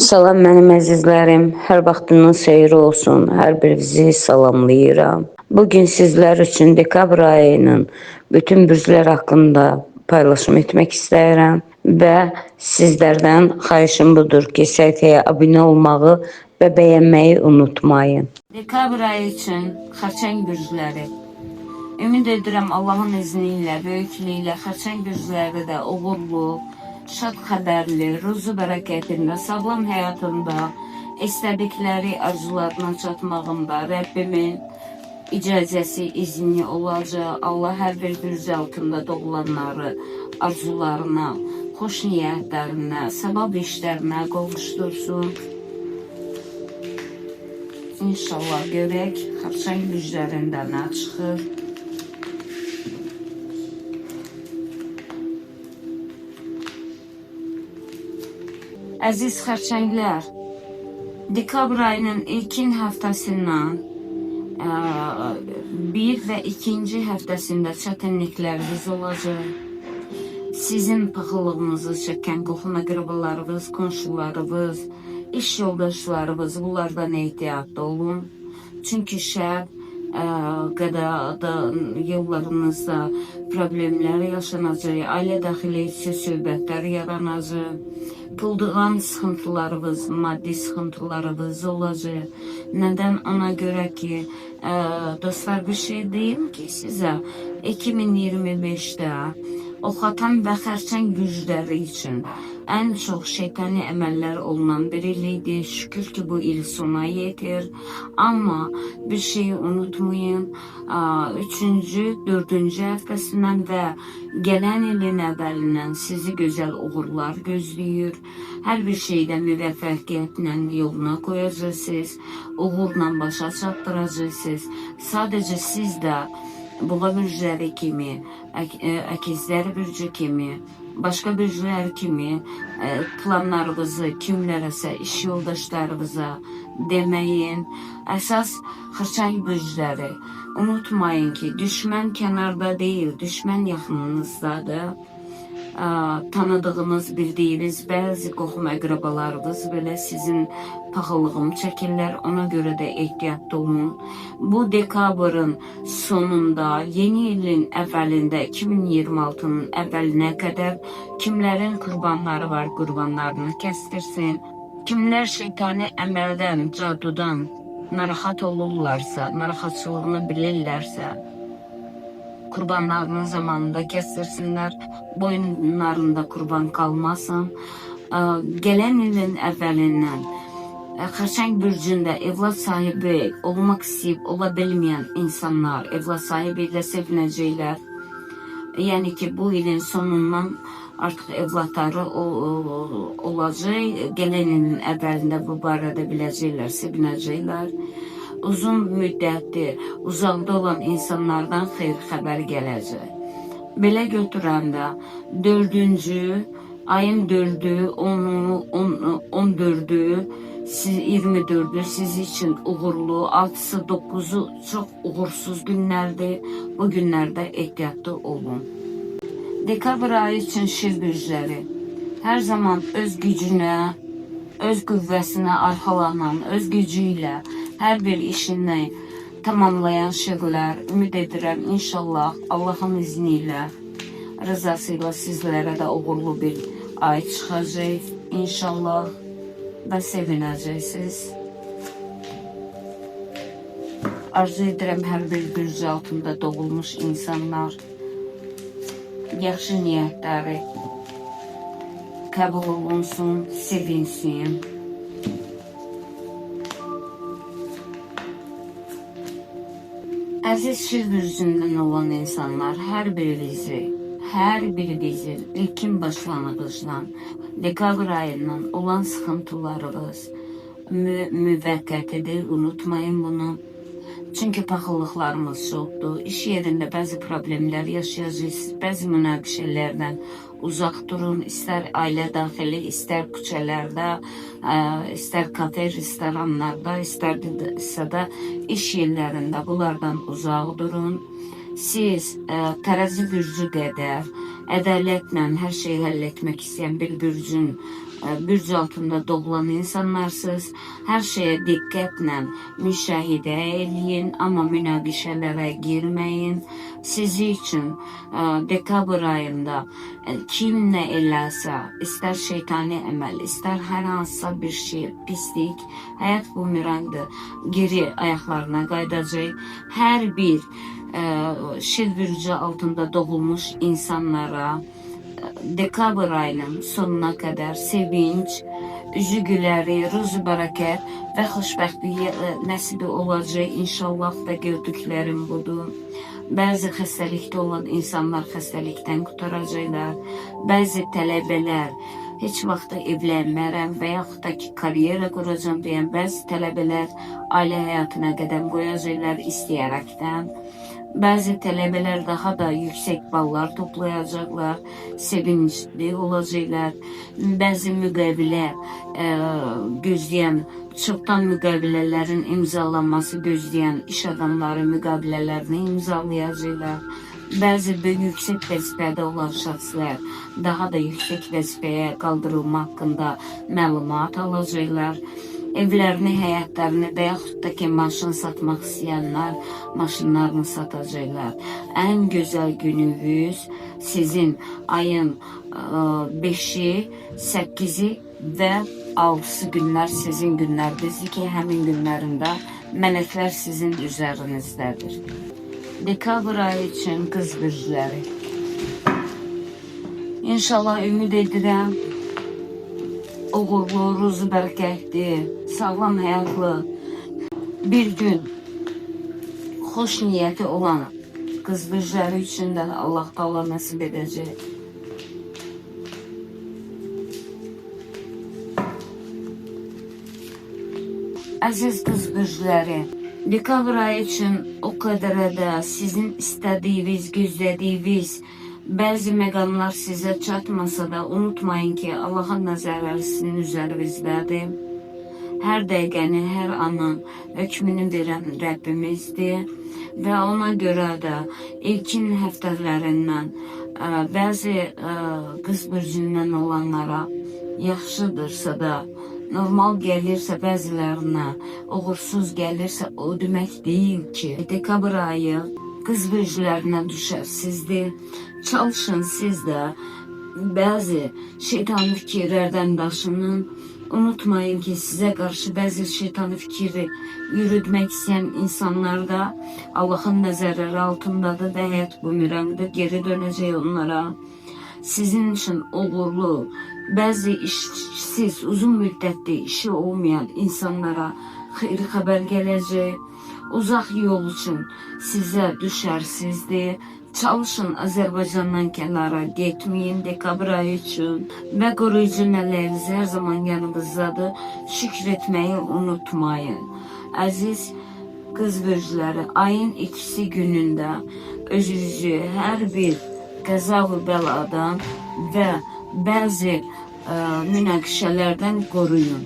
Salam mənim əzizlərim, hər vaxtınız xeyir olsun, hər birinizi salamlayıram. Bugün sizlər üçün dekabr ayının bütün bürclər haqqında paylaşım etmək istəyirəm və sizlərdən xahişim budur ki, səhifəyə abunə olmağı və bəyənməyi unutmayın. Dekabr ayı üçün xərçəng bürcləri. Ümid edirəm Allahın izni ilə, böyüklüyü ilə xərçəng bürcləri də uğurlu, şad xəbərli, ruzu bərəkətində, sağlam həyatında, istədikləri arzularına çatmağında Rəbbimin icazəsi, izni olacaq. Allah hər bir bürc altında doğulanları arzularına, xoş niyyətlərinə, savab işlərinə qovuşdursun. İnşallah görək xərçəng bürclərində nə çıxır. Əziz xərçənglər, dekabr ayının ilkin həftəsindən 1 və 2-ci həftəsində çətinlikləriniz olacaq. Sizin paxıllığınızı çəkən qohum əqrabalarınız, qonşularınız, iş yoldaşlarınız, bunlardan ehtiyatlı olun. Çünki şər qədada yollarınızda problemlər yaşanacaq, ailə daxili söhbətlər yaranacaq. Pulduğan sıxıntılarınız, maddi sıxıntılarınız olacaq. Nədən? Ona görə ki, dostlar, bir şey deyim ki sizə, 2025-də Oxatan və xərçəng bürcləri üçün ən çox şeytani əməllər olunan bir il idi. Şükür ki, bu il sona yetir. Amma bir şeyi unutmayın, 3-cü, 4-cü həftəsindən və gələn ilin əvvəlindən sizi gözəl uğurlar gözləyir. Hər bir şeydə müvəffəqiyyətlə yoluna qoyacaqsınız, uğurla başa çatdıracaqsınız. Sadəcə siz də Boğa bürcləri kimi, əkizlər bürcü kimi, başqa bürclər kimi planlarınızı kimlərəsə, iş yoldaşlarınıza deməyin. Əsas xərçəng bürcləri, unutmayın ki, düşmən kənarda deyil, düşmən yaxınınızdadır. Tanıdığınız, bildiyiniz bəzi qohum əqrabalarınız belə sizin paxıllığını çəkirlər, ona görə də ehtiyatlı olun. Bu dekabrın sonunda, yeni ilin əvvəlində, 2026-nın əvvəlinə qədər kimlərin qurbanları var, qurbanlarını kəstirsin. Kimlər şeytani əməldən, cadudan narahat olurlarsa, narahatçılığını bilirlərsə, kurbanlarının zamanında kestirsinler, boyunlarında kurban kalmasın. Gelen ilin əvvəlindən xərçəng bürcündə evlat sahibi olmaq istəyib ola bilməyən insanlar evlat sahibi ilə sevinəcəklər. Yəni ki, bu ilin sonundan artıq evlatları olacaq. Gələn ilin əvvəlində bu barədə biləcəklər, sevinəcəklər. Uzun müddətdir uzaqda olan insanlardan xeyir xəbər gələcək. Belə götürəndə 4-cü, ayın 4-ü, 10-u, 14-ü, 24-ü siz için uğurlu, 6-sı, 9-u çox uğursuz günlərdir. Bu günlərdə ehtiyatlı olun. Dekabr ayı için şir bürcləri hər zaman öz gücünə, öz qüvvəsinə arxalanan, öz gücü ilə hər bir işini tamamlayan şirlər, ümid edirəm inşallah Allahın izni ilə, rızası ilə sizlərə də uğurlu bir ay çıxacaq inşallah və sevinəcəksiniz. Arzu edirəm hər bir bürc altında doğulmuş insanlar yaxşı niyyətləri qəbul olunsun, sevinsin. Əziz şir bürcündən olan insanlar, hər birinizi ilkin başlanğıcdan, dekabr ayından olan sıxıntılarınız müvəqqətidir, unutmayın bunu. Çünki paxıllıqlarımız çoxdur, iş yerində bəzi problemlər yaşayacaqsınız, bəzi münaqişələrdən uzaq durun, istər ailə daxili, istər küçələrdə, istər kafe, restoranlarda, istərsə də iş yerlərində bunlardan uzaq durun. Siz tərəzi bürcü qədər ədalətlə hər şeyi həll etmək istəyən bir bürcün bürc altında doğulan insanlarsınız. Her şeye diqqətlə müşahidə eləyin, amma münaqişələrə girməyin. Sizi üçün dekabr ayında kim nə eləsə, istər şeytani əməl, istər hər hansısa bir şey, pislik, həyat bumerangdır, geri ayaqlarına qaydacaq. Hər bir şir bürcü altında doğulmuş insanlara dekabr ayının sonuna kadar sevinç, üzü güləri, ruzu bərəkət və xoşbəxtlik nəsibi olacaq. İnşallah da gördüklərim budur. Bəzi xəstəlikdə olan insanlar xəstəlikdən qurtaracaqlar. Bəzi tələbələr heç vaxt evlənmərəm və yaxud da ki, karyera quracam deyən bəzi tələbələr ailə həyatına qədəm qoyacaqlar istəyərəkdən. Bəzi tələbələr daha da yüksək ballar toplayacaqlar, sevinçli olacaqlar. Bəzi müqavilə gözləyən, çoxdan müqavilələrin imzalanması gözləyən iş adamları müqavilələrini imzalayacaqlar. Bəzi yüksək vəzifədə olan şəxslər daha da yüksək vəzifəyə qaldırılma haqqında məlumat alacaqlar. Evlərini, həyətlərini və yaxud da ki, maşın satmaq istəyənlər maşınlarını satacaqlar. Ən gözəl gününüz sizin ayın 5-i, 8-i və 6-sı günlər sizin günlərdəndir ki, həmin günlərində mələklər sizin üzərinizdədir. Dekabr ayı üçün qız bürcləri. İnşallah ümid edirəm, uğurlu, ruzu bərəkətli, sağlam həyatlı bir gün xoş niyyəti olan qız bürcləri üçün də Allah Taala nəsib edəcək. Əziz qız bürcləri, dekabr ayı üçün o qədər də sizin istədiyiniz, gözlədiyiniz bəzi məqamlar sizə çatmasa da unutmayın ki, Allahın nəzərləri sizin üzərinizdədir. Hər dəqiqəni, hər anın hökmünü verən Rəbbimizdir və ona görə də ilkin həftələrindən bəzi qız bürcündən olanlara yaxşıdırsa da, normal gəlirsə bəzilərinə, uğursuz gəlirsə o demək deyil ki, dekabr ayı qız bürcülərinə düşərsizdir. Çalışın siz də bəzi şeytani fikirlərdən daşının. Unutmayın ki, sizə qarşı bəzi şeytani fikri yürütmək istəyən insanlar da Allahın nəzərləri altındadır və həyat bumerangdır, geri dönəcək onlara. Sizin üçün uğurlu, bəzi işsiz, uzun müddətli işi olmayan insanlara xeyir xəbər gələcək. Uzaq yol üçün sizə düşərsizdir. Çalışın Azərbaycandan kənara getməyin dekabr ayı üçün və qoruyucu mələkləriniz hər zaman yanınızdadır. Şükür etməyi unutmayın. Əziz qız bürcləri, ayın 2-si günündə özünüzü hər bir qəza və bəladan və bəzi münaqişələrdən qoruyun.